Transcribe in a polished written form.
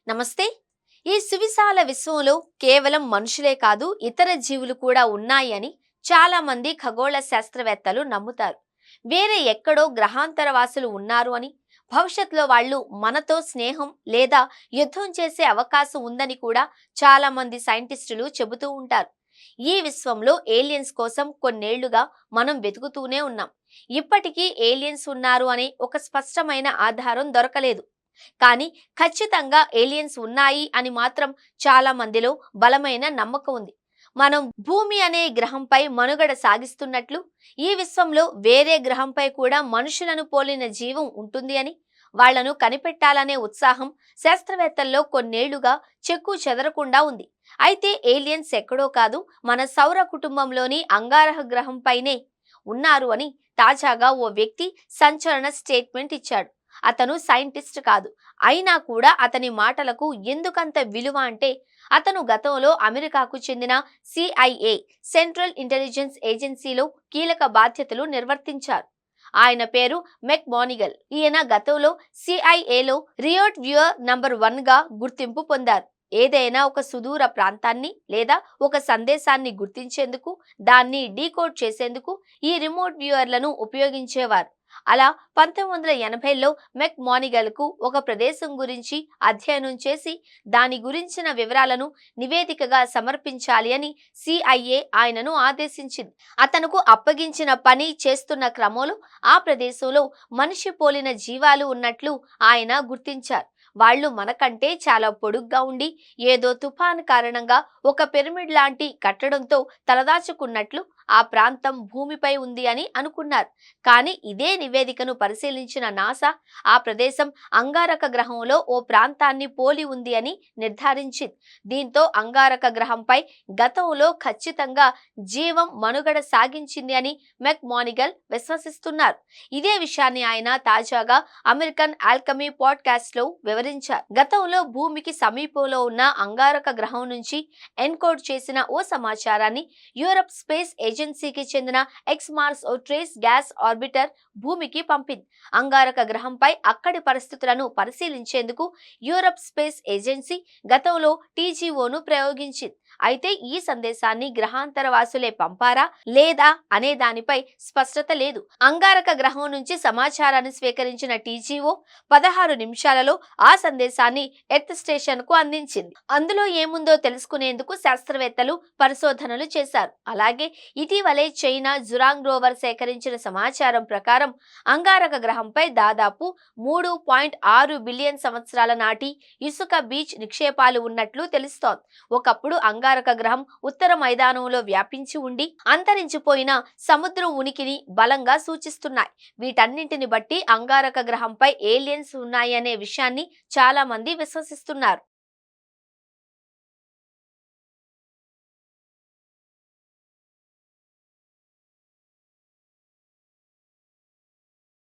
నమస్తే. ఈ సువిశాల విశ్వంలో కేవలం మనుషులే కాదు ఇతర జీవులు కూడా ఉన్నాయి అని చాలా మంది ఖగోళ శాస్త్రవేత్తలు నమ్ముతారు. వేరే ఎక్కడో గ్రహాంతర వాసులు ఉన్నారు అని, భవిష్యత్తులో వాళ్ళు మనతో స్నేహం లేదా యుద్ధం చేసే అవకాశం ఉందని కూడా చాలా మంది సైంటిస్టులు చెబుతూ ఉంటారు. ఈ విశ్వంలో ఏలియన్స్ కోసం కొన్నేళ్లుగా మనం వెతుకుతూనే ఉన్నాం. ఇప్పటికీ ఏలియన్స్ ఉన్నారు అనే ఒక స్పష్టమైన ఆధారం దొరకలేదు. కానీ ఖచ్చితంగా ఏలియన్స్ ఉన్నాయి అని మాత్రం చాలా మందిలో బలమైన నమ్మకం ఉంది. మనం భూమి అనే గ్రహంపై మనుగడ సాగిస్తున్నట్లు ఈ విశ్వంలో వేరే గ్రహంపై కూడా మనుషులను పోలిన జీవం ఉంటుంది అని, వాళ్లను కనిపెట్టాలనే ఉత్సాహం శాస్త్రవేత్తల్లో కొన్నేళ్లుగా చెక్కు చెదరకుండా ఉంది. అయితే ఏలియన్స్ ఎక్కడో కాదు, మన సౌర కుటుంబంలోని అంగారక గ్రహంపైనే ఉన్నారు అని తాజాగా ఓ వ్యక్తి సంచలన స్టేట్మెంట్ ఇచ్చాడు. అతను సైంటిస్ట్ కాదు, అయినా కూడా అతని మాటలకు ఎందుకంత విలువ అంటే, అతను గతంలో అమెరికాకు చెందిన CIA సెంట్రల్ ఇంటెలిజెన్స్ ఏజెన్సీలో కీలక బాధ్యతలు నిర్వర్తించారు. ఆయన పేరు మెక్ మోనిగల్. ఈయన గతంలో CIAలో రిమోట్ వ్యూయర్ నంబర్ 1 గా గుర్తింపు పొందారు. ఏదైనా ఒక సుదూర ప్రాంతాన్ని లేదా ఒక సందేశాన్ని గుర్తించేందుకు, దాన్ని డీకోడ్ చేసేందుకు ఈ రిమోట్ వ్యూయర్లను ఉపయోగించేవారు. అలా 1980లో మెక్ మోనిగల్కు ఒక ప్రదేశం గురించి అధ్యయనం చేసి దాని గురించిన వివరాలను నివేదికగా సమర్పించాలి అని CIA ఆయనను ఆదేశించింది. అతనుకు అప్పగించిన పని చేస్తున్న క్రమంలో ఆ ప్రదేశంలో మనిషి పోలిన జీవాలు ఉన్నట్లు ఆయన గుర్తించారు. వాళ్ళు మనకంటే చాలా పొడుగ్గా ఉండి ఏదో తుఫాను కారణంగా ఒక పిరమిడ్ లాంటి కట్టడంతో తలదాచుకున్నట్లు ఆ ప్రాంతం భూమిపై ఉంది అని అనుకున్నారు. కానీ ఇదే నివేదికను పరిశీలించిన నాసా ఆ ప్రదేశం అంగారక గ్రహంలో ఓ ప్రాంతాన్ని పోలి ఉంది అని నిర్ధారించింది. దీంతో అంగారక గ్రహంపై గతంలో ఖచ్చితంగా జీవం మనుగడ సాగించింది అని మెక్ మోనిగల్ విశ్వసిస్తున్నారు. ఇదే విషయాన్ని ఆయన తాజాగా అమెరికన్ ఆల్కమీ పాడ్కాస్ట్ లో వివరించారు. గతంలో భూమికి సమీపంలో ఉన్న అంగారక గ్రహం నుంచి ఎన్కోడ్ చేసిన ఓ సమాచారాన్ని యూరప్ స్పేస్ ఏజెన్సీకి చెందిన ఎక్స్మార్స్ ఓ ట్రేస్ గ్యాస్ ఆర్బిటర్ భూమికి పంపింది. అంగారక గ్రహంపై అక్కడి పరిస్థితులను పరిశీలించేందుకు యూరప్ స్పేస్ ఏజెన్సీ గతంలో TGOను ప్రయోగించింది. అయితే ఈ సందేశాన్ని గ్రహాంతర వాసులే పంపారా లేదా అనే దానిపై స్పష్టత లేదు. అంగారక గ్రహం నుంచి సమాచారాన్ని స్వీకరించిన TGO 16 నిమిషాలలో ఆ సందేశాన్ని ఎర్త్ స్టేషన్ కు అందించింది. అందులో ఏముందో తెలుసుకునేందుకు శాస్త్రవేత్తలు పరిశోధనలు చేశారు. అలాగే ఇటీవలే చైనా జురాంగ్ రోవర్ సేకరించిన సమాచారం ప్రకారం అంగారక గ్రహంపై దాదాపు 3.6 బిలియన్ సంవత్సరాల నాటి ఇసుక బీచ్ నిక్షేపాలు ఉన్నట్లు తెలుస్తోంది. ఒకప్పుడు అంగారక గ్రహం ఉత్తర మైదానంలో వ్యాపించి ఉండి అంతరించిపోయిన సముద్రం ఉనికిని బలంగా సూచిస్తున్నాయి. వీటన్నింటిని బట్టి అంగారక గ్రహంపై ఏలియన్స్ ఉన్నాయనే విషయాన్ని చాలా మంది విశ్వసిస్తున్నారు.